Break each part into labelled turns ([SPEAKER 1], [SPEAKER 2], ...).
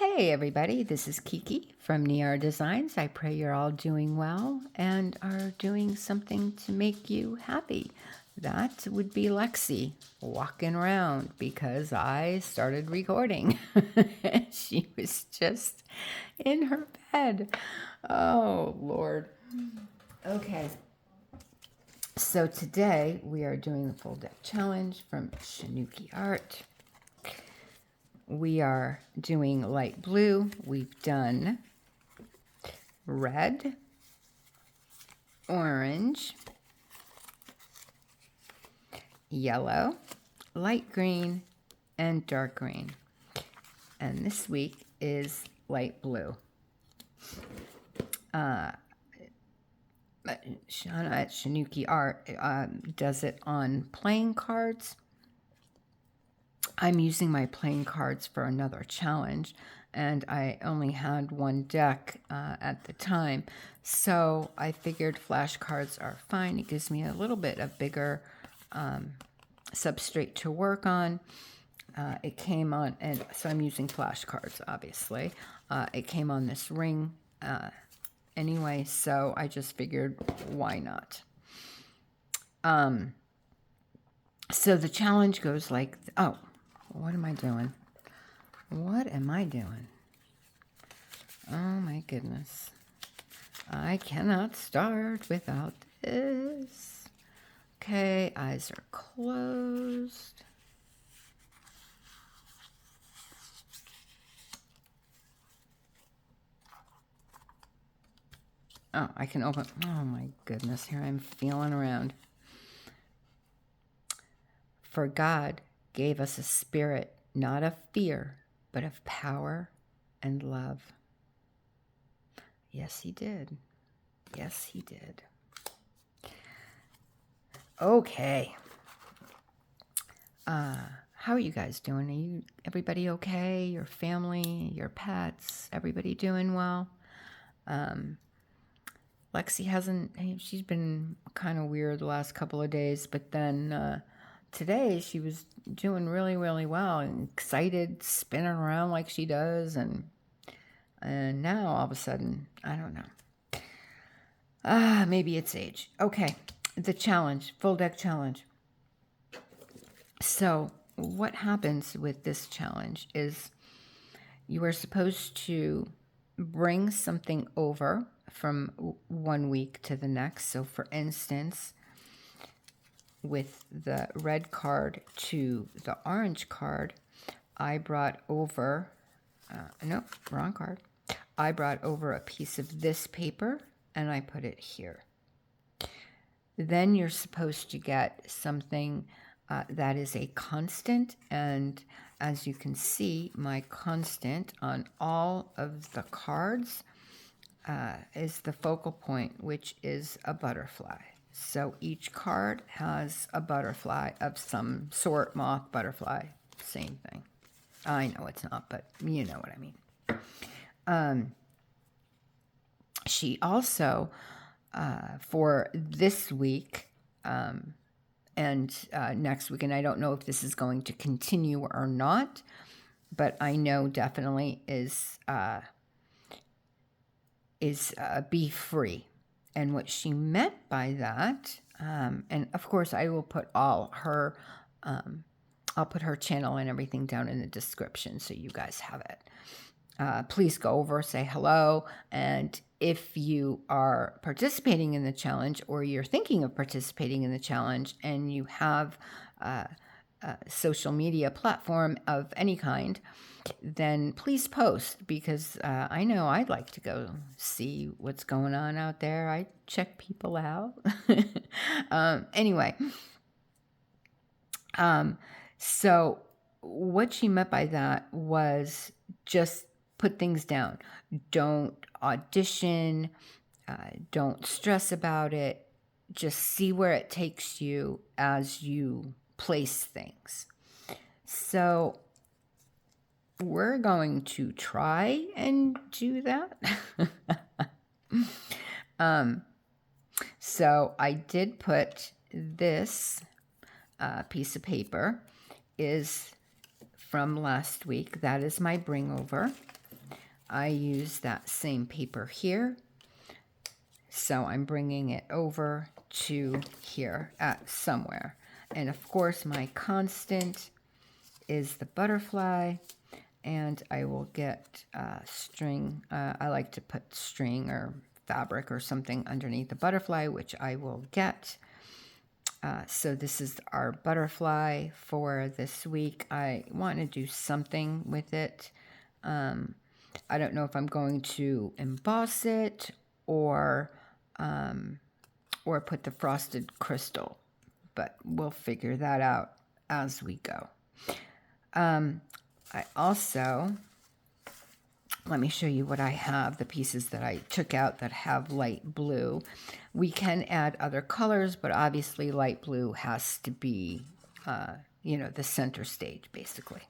[SPEAKER 1] Hey everybody, this is Kiki from Niar Designs. I pray you're all doing well and are doing something to make you happy. That would be Lexi walking around because I started recording. She was just in her bed. Oh, Lord. Okay. So today we are doing the full deck challenge from Shinuki Art. We are doing light blue. We've done red, orange, yellow, light green, and dark green. And this week is light blue. Shauna at Shinuki Art does it on playing cards. I'm using my playing cards for another challenge, and I only had one deck at the time, so I figured flashcards are fine. It gives me a little bit of bigger substrate to work on. It came on, and so I'm using flashcards, obviously. It came on this ring anyway, so I just figured, why not? So the challenge goes like, oh, what am I doing? What am I doing? Oh my goodness. I cannot start without this. Okay, eyes are closed. Oh, I can open. Oh my goodness, here I'm feeling around. For God gave us a spirit, not of fear, but of power and love. Yes, he did. Yes, he did. Okay. How are you guys doing? Everybody okay? Your family, your pets, everybody doing well? Lexi she's been kind of weird the last couple of days, but then today she was doing really, really well and excited, spinning around like she does, and now all of a sudden, I don't know. Maybe it's age. Okay, the challenge, full deck challenge. So what happens with this challenge is you are supposed to bring something over from one week to the next. So for instance, with the red card to the orange card, I brought over, no, wrong card. I brought over a piece of this paper and I put it here. Then you're supposed to get something that is a constant, and as you can see, my constant on all of the cards is the focal point, which is a butterfly. So each card has a butterfly of some sort, moth, butterfly, same thing. I know it's not, but you know what I mean. She also, for this week, and next week, and I don't know if this is going to continue or not, but I know definitely is be free. And what she meant by that, and of course I will put all her, I'll put her channel and everything down in the description so you guys have it. Please go over, say hello, and if you are participating in the challenge or you're thinking of participating in the challenge and you have a social media platform of any kind, then please post, because I know I'd like to go see what's going on out there. I check people out. Anyway, so what she meant by that was just put things down. Don't audition. Don't stress about it. Just see where it takes you as you place things. So we're going to try and do that. So I did put this piece of paper is from last week. That is my bring over. I use that same paper here. So I'm bringing it over to here at somewhere. And of course, my constant is the butterfly. And I will get string. I like to put string or fabric or something underneath the butterfly, which I will get. So this is our butterfly for this week. I want to do something with it. I don't know if I'm going to emboss it or put the frosted crystal, but we'll figure that out as we go. I also, let me show you what I have, the pieces that I took out that have light blue. We can add other colors, but obviously light blue has to be, you know, the center stage, basically.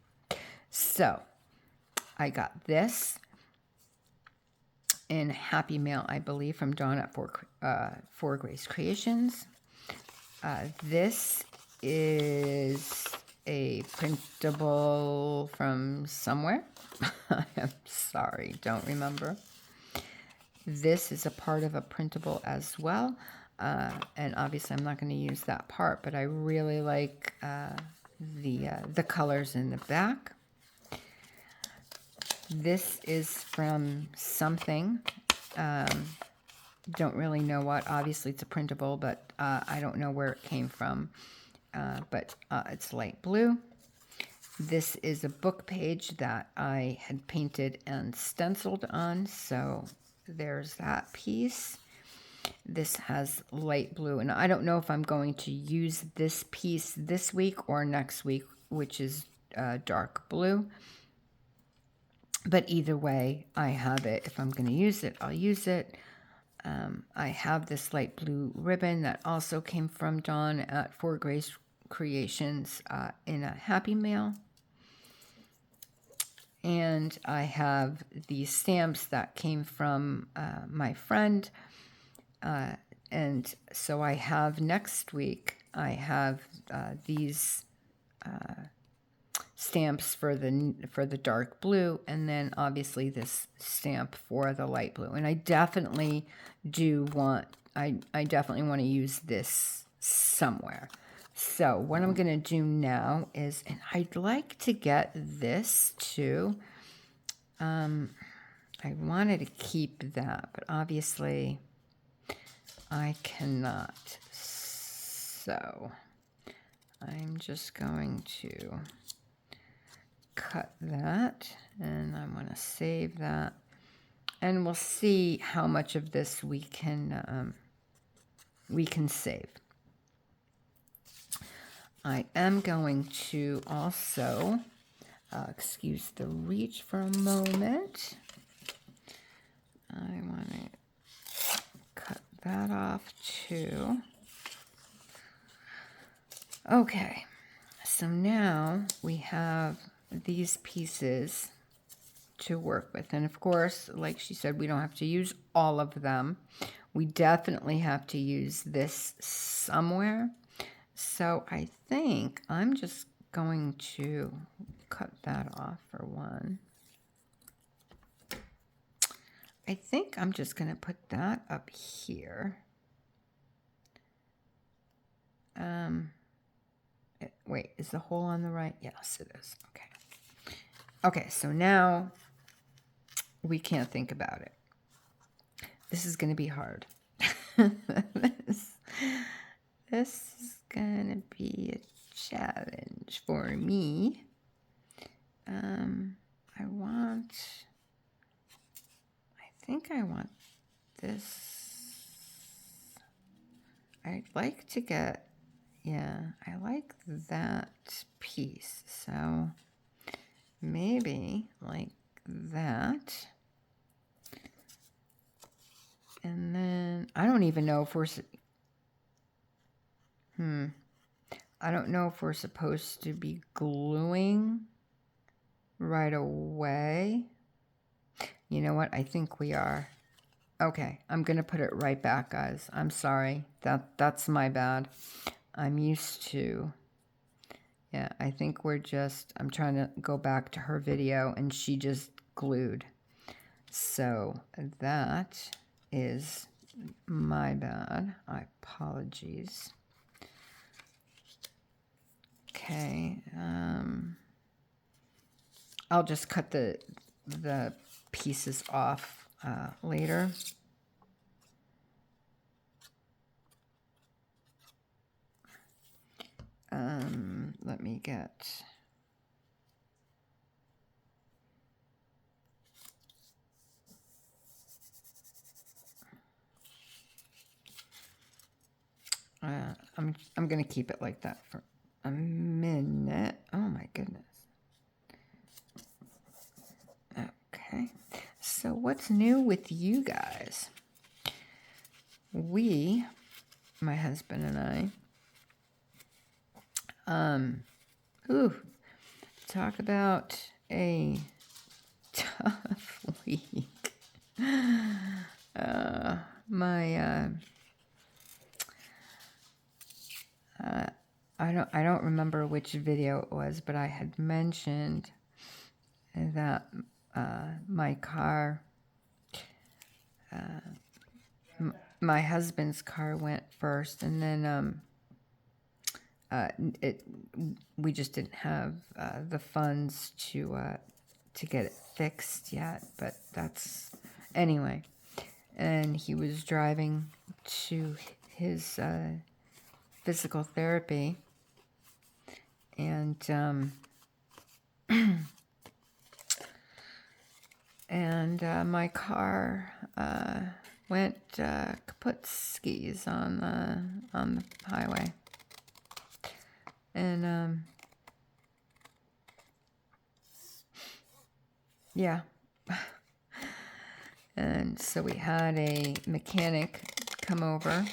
[SPEAKER 1] So I got this in Happy Mail, I believe, from Dawn at Four Grace Creations. This is a printable from somewhere. I'm sorry, don't remember. This is a part of a printable as well. And obviously I'm not going to use that part, but I really like the colors in the back. This is from something. Don't really know what. Obviously it's a printable, but I don't know where it came from. But it's light blue. This is a book page that I had painted and stenciled on, so there's that piece. This has light blue, and I don't know if I'm going to use this piece this week or next week, which is dark blue. But either way, I have it. If I'm going to use it, I'll use it. I have this light blue ribbon that also came from Dawn at Four Grace Creations in a Happy Mail. And I have these stamps that came from my friend. And so I have next week, I have these stamps for the dark blue, and then obviously this stamp for the light blue. And I definitely do want, I definitely want to use this somewhere. So what I'm going to do now is, and I'd like to get this too. I wanted to keep that, but obviously I cannot. So I'm just going to cut that, and I'm going to save that. And we'll see how much of this we can save. I am going to also, excuse the reach for a moment. I want to cut that off too. Okay, so now we have these pieces to work with. And of course, like she said, we don't have to use all of them. We definitely have to use this somewhere. So I think I'm just going to cut that off for one. I think I'm just going to put that up here. Wait, is the hole on the right? Yes, it is. Okay. Okay, so now we can't think about it. This is going to be hard. This is going to be a challenge for me. I think I want this. I'd like to get, yeah, I like that piece. So maybe like that. And then I don't even know if we're, I don't know if we're supposed to be gluing right away. You know what? I think we are. Okay, I'm going to put it right back, guys. I'm sorry. That's my bad. I'm used to. Yeah, I think we're just, I'm trying to go back to her video and she just glued. So that is my bad. Apologies. Okay. I'll just cut the pieces off later. Let me get... I'm going to keep it like that for a minute. Oh my goodness. Okay. So what's new with you guys? We, my husband and I, talk about a tough week. I don't remember which video it was, but I had mentioned that my car, my husband's car went first, and then we just didn't have the funds to get it fixed yet. But that's anyway. And he was driving to his physical therapy, and my car went kaput skis on the highway, and yeah. And so we had a mechanic come over,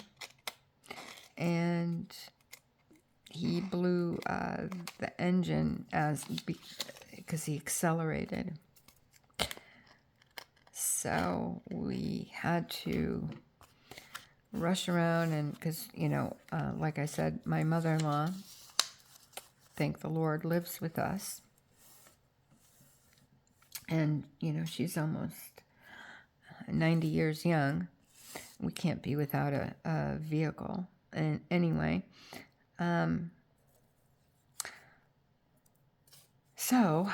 [SPEAKER 1] and he blew the engine because he accelerated. So we had to rush around, and because, like I said, my mother-in-law, thank the Lord, lives with us. And, she's almost 90 years young. We can't be without a vehicle. And anyway, so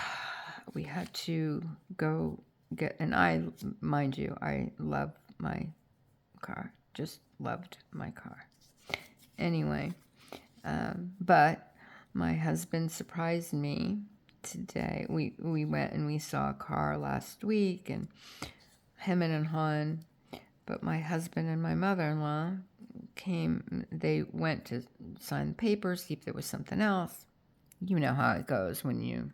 [SPEAKER 1] we had to go get, and mind you, I love my car, just loved my car. Anyway, but my husband surprised me today. We went and we saw a car last week, and him and Han, but my husband and my mother-in-law came. They went to sign the papers, see if there was something else. You know how it goes when you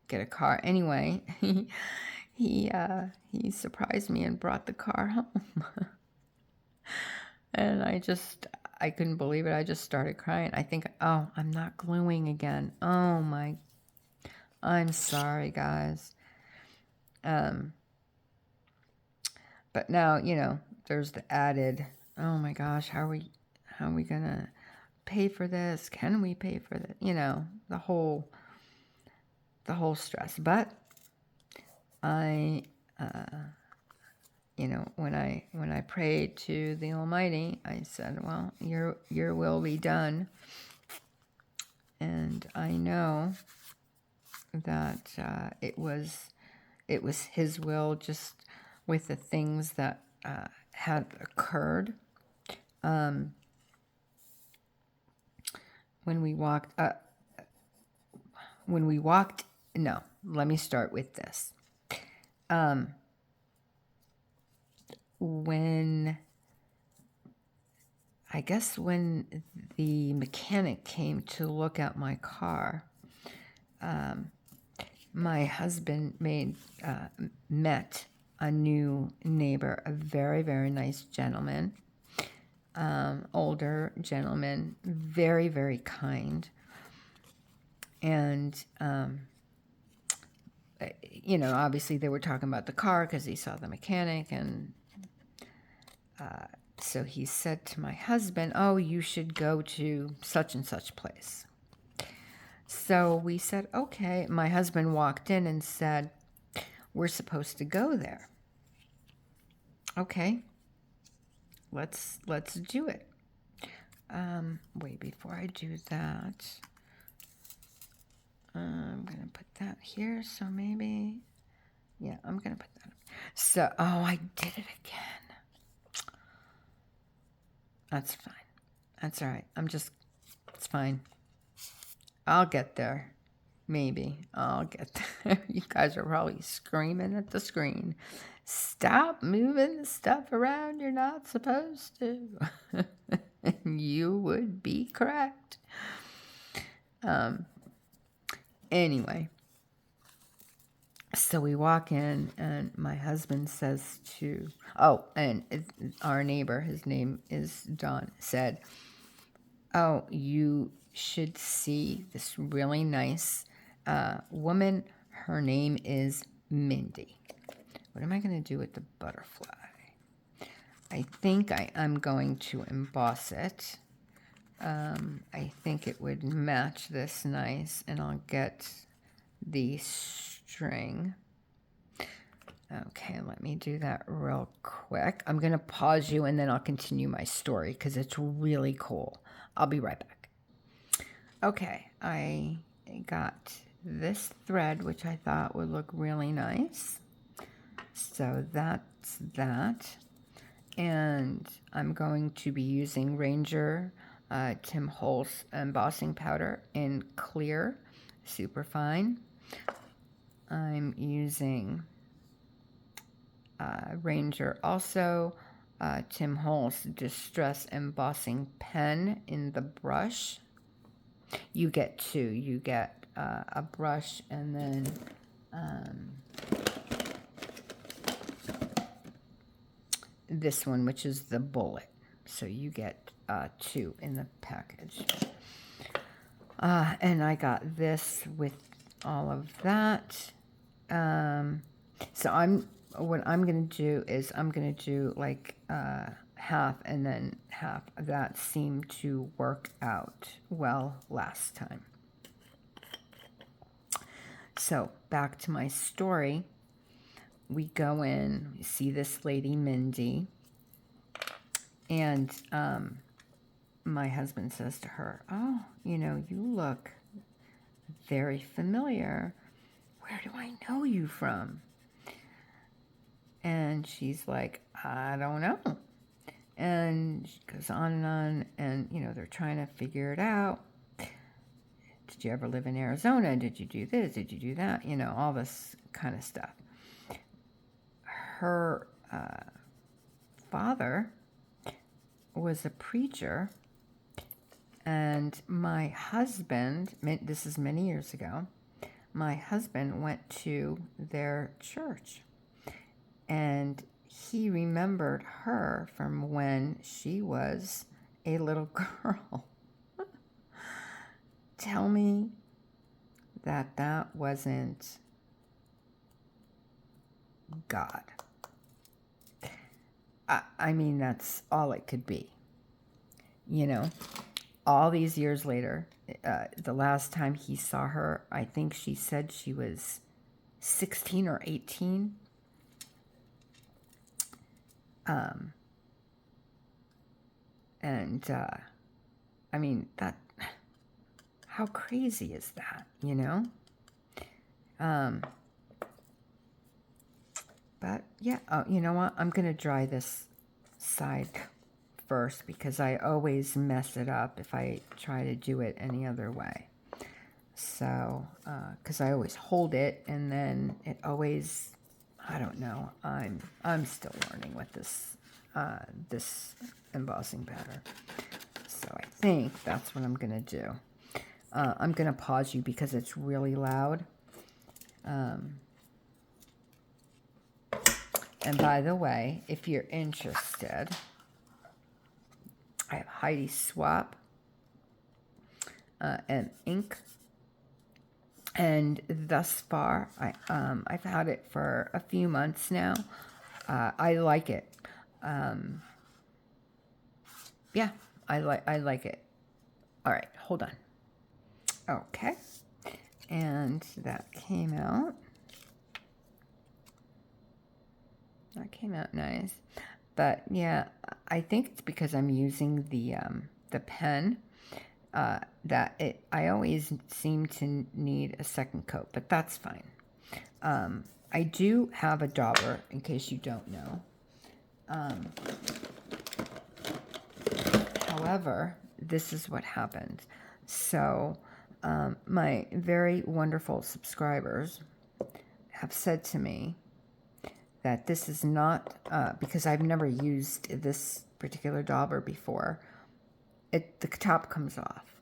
[SPEAKER 1] get a car. Anyway, he surprised me and brought the car home. And I couldn't believe it. I just started crying. I think, I'm not gluing again. Oh my, I'm sorry, guys. But now, there's the added, oh my gosh, how are we gonna pay for this? Can we pay for this? The whole stress. But I, when I prayed to the Almighty, I said, well, your will be done. And I know that it was His will, just with the things that had occurred. When we walked, no, let me start with this. When the mechanic came to look at my car, my husband met a new neighbor, a very, very nice gentleman, older gentleman, very, very kind. And, obviously they were talking about the car because he saw the mechanic. And so he said to my husband, oh, you should go to such and such place. So we said, okay. My husband walked in and said, we're supposed to go there. Okay, let's do it. Wait, before I do that, I'm gonna put that here. So maybe, yeah, I'm gonna put that. So, oh, I did it again. That's fine. That's all right. It's fine. I'll get there. Maybe I'll get there. You guys are probably screaming at the screen. Stop moving the stuff around you're not supposed to. You would be correct. Anyway, so we walk in, and my husband says to, oh, and our neighbor, his name is Don, said, oh, you should see this really nice woman. Her name is Mindy. What am I going to do with the butterfly? I think I'm going to emboss it. I think it would match this nice, and I'll get the string. Okay, let me do that real quick. I'm going to pause you, and then I'll continue my story because it's really cool. I'll be right back. Okay, I got this thread, which I thought would look really nice. So that's that. And I'm going to be using Ranger Tim Holtz embossing powder in clear, super fine. I'm using Ranger also Tim Holtz Distress Embossing Pen in the brush. You get two. You get a brush and then this one, which is the bullet. So you get two in the package. And I got this with all of that. So what I'm going to do is I'm going to do like half and then half. That seemed to work out well last time. So back to my story. We go in, we see this lady, Mindy, and my husband says to her, oh, you look very familiar. Where do I know you from? And she's like, I don't know. And she goes on, and, they're trying to figure it out. Did you ever live in Arizona? Did you do this? Did you do that? All this kind of stuff. Her father was a preacher, and my husband, this is many years ago, my husband went to their church, and he remembered her from when she was a little girl. Tell me that wasn't God. I mean, that's all it could be. All these years later, the last time he saw her, I think she said she was 16 or 18. I mean, how crazy is that, But yeah, you know what? I'm going to dry this side first because I always mess it up if I try to do it any other way. So, because I always hold it and then it always, I don't know. I'm still learning with this embossing powder. So I think that's what I'm going to do. I'm going to pause you because it's really loud. And by the way, if you're interested, I have Heidi Swap and ink. And thus far, I've had it for a few months now. I like it. Yeah, I like it. All right, hold on. Okay, and that came out. That came out nice. But yeah, I think it's because I'm using the pen that I always seem to need a second coat, but that's fine. I do have a dauber, in case you don't know. However, this is what happened. So, my very wonderful subscribers have said to me that this is not, because I've never used this particular dauber before, the top comes off.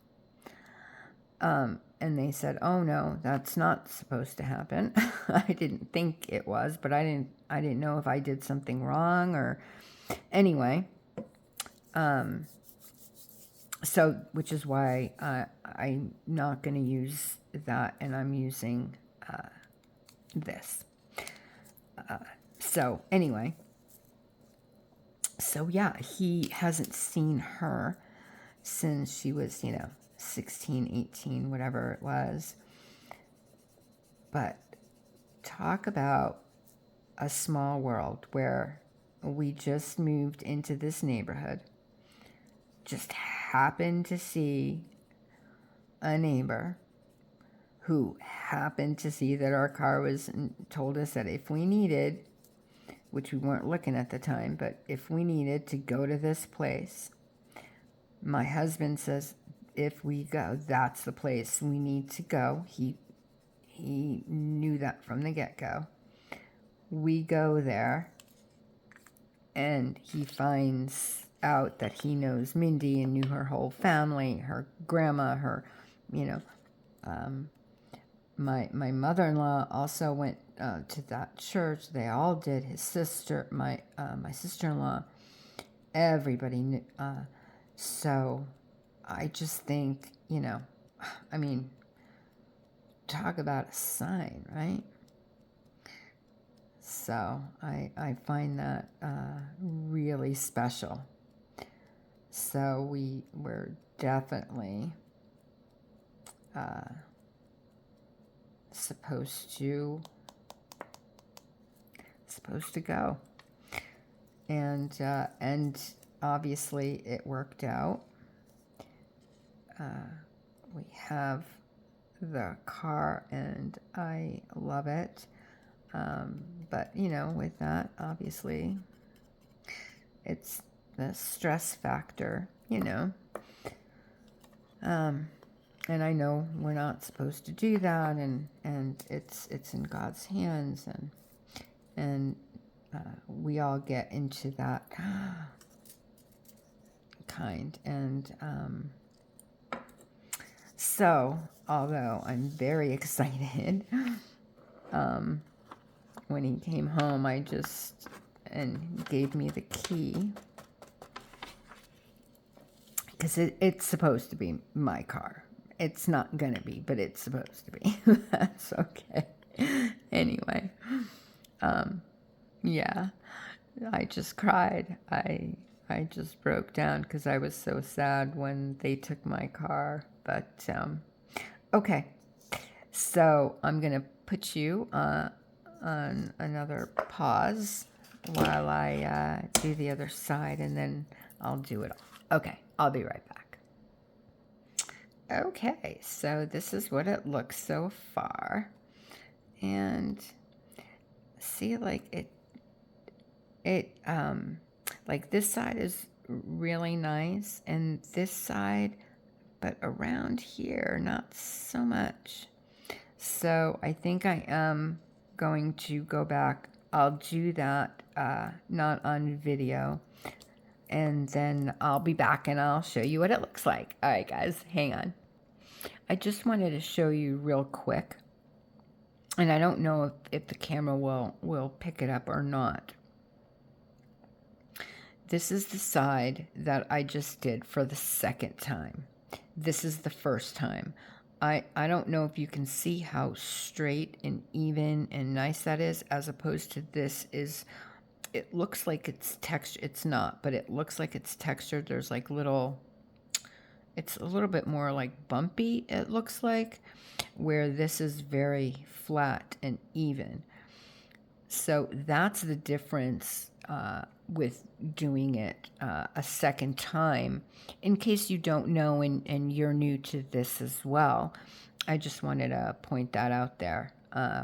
[SPEAKER 1] And they said, "Oh no, that's not supposed to happen." I didn't think it was, but I didn't know if I did something wrong or anyway. So, which is why I'm not going to use that, and I'm using this. So anyway, so yeah, he hasn't seen her since she was, 16, 18, whatever it was. But talk about a small world where we just moved into this neighborhood, just happened to see a neighbor who happened to see that our car was, and told us that if we needed, which we weren't looking at the time, but if we needed to go to this place, my husband says, if we go, that's the place we need to go. He knew that from the get-go. We go there, and he finds out that he knows Mindy and knew her whole family, her grandma, her, my mother-in-law also went to that church. They all did. His sister, my sister-in-law, everybody knew. So I just think, I mean, talk about a sign, right? So I find that really special. So we're definitely supposed to go, and obviously it worked out. We have the car, and I love it. But with that, obviously, it's the stress factor, and I know we're not supposed to do that, and it's in God's hands, and we all get into that kind, and so although I'm very excited, when he came home, and gave me the key, because it's supposed to be my car. It's not gonna be, but it's supposed to be. That's okay. Anyway, yeah, I just cried. I just broke down because I was so sad when they took my car. But okay, so I'm gonna put you on another pause while I do the other side, and then I'll do it all. Okay, I'll be right back. Okay, so this is what it looks so far, and see, like like this side is really nice, and this side, but around here not so much. So I think I am going to go back. I'll do that not on video, and then I'll be back and I'll show you what it looks like. All right, guys, hang on. I just wanted to show you real quick, and I don't know if the camera will pick it up or not. This is the side that I just did for the second time. This is the first time. I don't know if you can see how straight and even and nice that is, as opposed to this is, it looks like it's textured. It's not, but it looks like it's textured. There's like it's a little bit more like bumpy, it looks like, where this is very flat and even. So that's the difference with doing it a second time. In case you don't know and you're new to this as well, I just wanted to point that out there.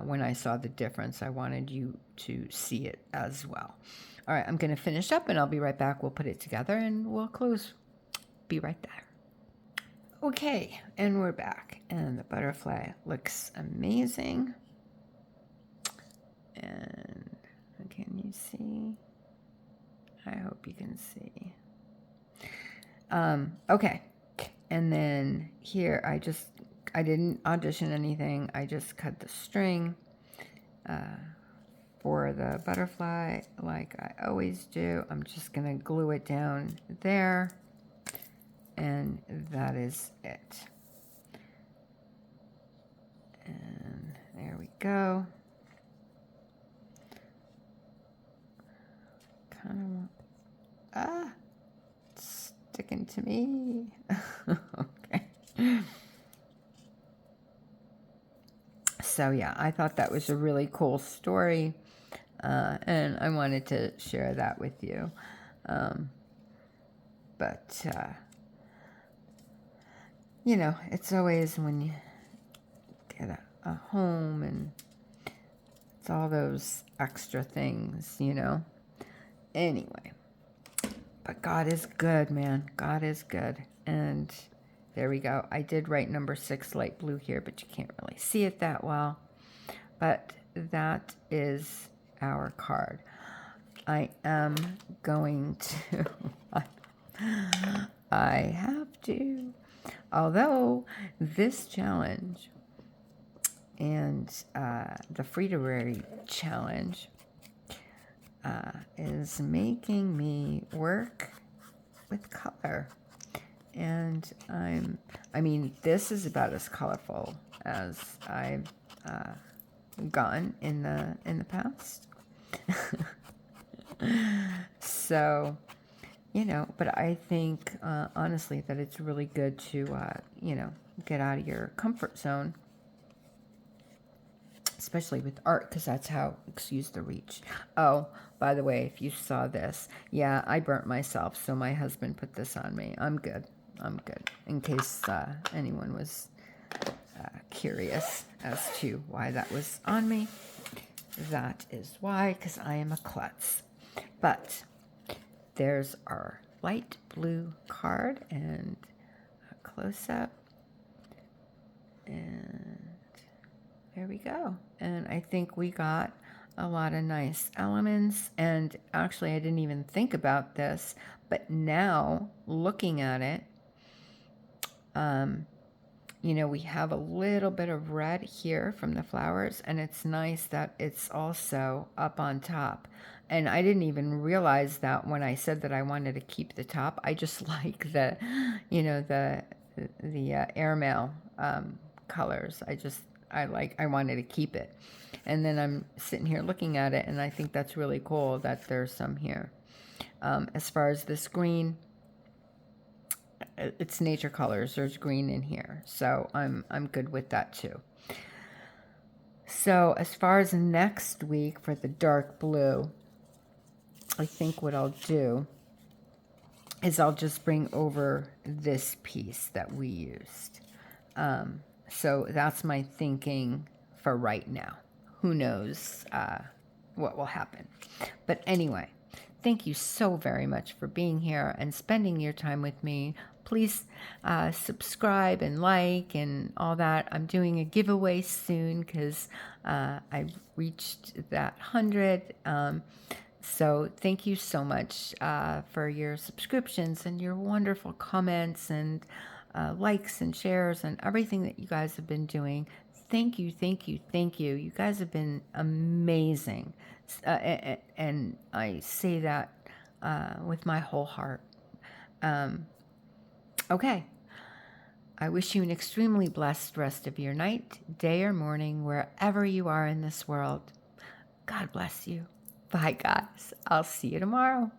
[SPEAKER 1] When I saw the difference, I wanted you to see it as well. All right, I'm going to finish up and I'll be right back. We'll put it together and we'll close. Be right there. Okay, and we're back. And the butterfly looks amazing. And can you see? I hope you can see. Okay, and then here I didn't audition anything. I just cut the string for the butterfly like I always do. I'm just gonna glue it down there, and that is it. And there we go. Kind of it's sticking to me. Okay. So yeah, I thought that was a really cool story, and I wanted to share that with you. But you know, it's always when you get a home and it's all those extra things, you know. Anyway, but God is good, man. God is good. And there we go. I did write number 6 light blue here, but you can't really see it that well. But that is our card. I am going to, I have to, although this challenge and the Frida-Rary challenge is making me work with color. And I mean, this is about as colorful as I've gotten in the past. So, you know, but I think, honestly, that it's really good to, you know, get out of your comfort zone, especially with art, because that's how, excuse the reach. Oh, by the way, if you saw this, yeah, I burnt myself, so my husband put this on me. I'm good. I'm good. In case anyone was curious as to why that was on me, that is why, because I am a klutz. But there's our light blue card and a close-up. And there we go. And I think we got a lot of nice elements. And actually, I didn't even think about this, but now looking at it, you know, we have a little bit of red here from the flowers, and it's nice that it's also up on top. And I didn't even realize that when I said that I wanted to keep the top. I just like the, you know, the airmail colors. I wanted to keep it. And then I'm sitting here looking at it, and I think that's really cool that there's some here. As far as this green, it's nature colors. There's green in here, so I'm good with that too. So as far as next week for the dark blue, I think what I'll do is I'll just bring over this piece that we used. So that's my thinking for right now. Who knows what will happen. But anyway, thank you so very much for being here and spending your time with me. Please subscribe and like and all that. I'm doing a giveaway soon because I reached that 100. So thank you so much for your subscriptions and your wonderful comments and likes and shares and everything that you guys have been doing. Thank you, thank you, thank you. You guys have been amazing. And I say that with my whole heart. Okay. I wish you an extremely blessed rest of your night, day, or morning, wherever you are in this world. God bless you. Bye, guys. I'll see you tomorrow.